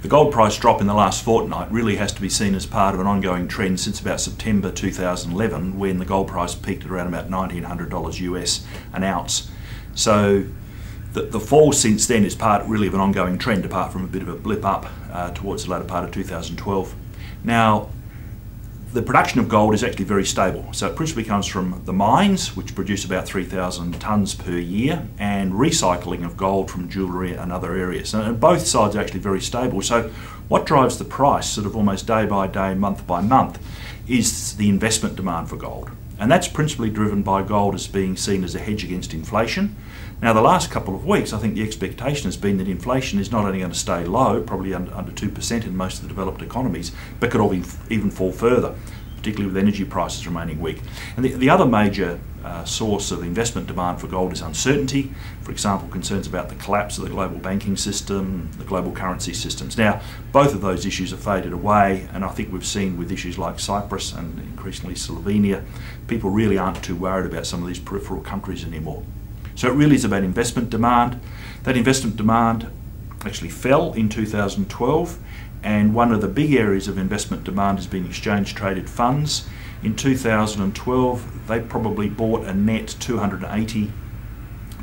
The gold price drop in the last fortnight really has to be seen as part of an ongoing trend since about September 2011, when the gold price peaked at around about $1,900 US an ounce. So the fall since then is part really of an ongoing trend, apart from a bit of a blip up towards the latter part of 2012. Now, the production of gold is actually very stable. So it principally comes from the mines, which produce about 3,000 tonnes per year, and recycling of gold from jewellery and other areas. And both sides are actually very stable. So what drives the price sort of almost day by day, month by month, is the investment demand for gold. And that's principally driven by gold as being seen as a hedge against inflation. Now, the last couple of weeks, I think the expectation has been that inflation is not only going to stay low, probably under 2% in most of the developed economies, but could even fall further, particularly with energy prices remaining weak. And the other major source of investment demand for gold is uncertainty. For example, concerns about the collapse of the global banking system, the global currency systems. Now, both of those issues have faded away, and I think we've seen with issues like Cyprus and increasingly Slovenia, people really aren't too worried about some of these peripheral countries anymore. So it really is about investment demand. That investment demand actually fell in 2012, and one of the big areas of investment demand has been exchange traded funds. In 2012, they probably bought a net 280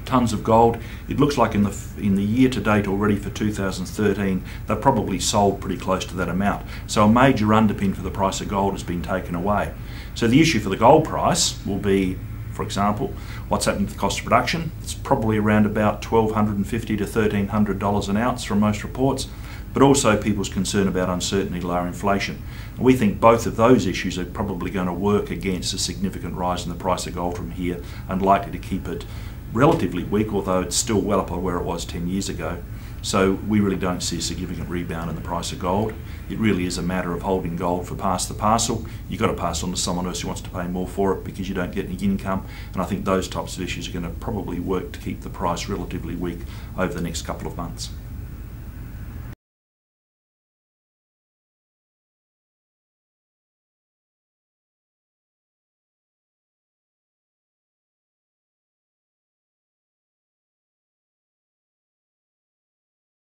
tonnes of gold. It looks like in the year to date already for 2013, they've probably sold pretty close to that amount. So a major underpin for the price of gold has been taken away. So the issue for the gold price will be, for example, what's happening to the cost of production. It's probably around about $1,250 to $1,300 an ounce from most reports, but also people's concern about uncertainty, lower inflation. And we think both of those issues are probably going to work against a significant rise in the price of gold from here, and likely to keep it relatively weak, although it's still well up on where it was 10 years ago. So we really don't see a significant rebound in the price of gold. It really is a matter of holding gold for past the parcel. You've got to pass on to someone else who wants to pay more for it because you don't get any income. And I think those types of issues are going to probably work to keep the price relatively weak over the next couple of months.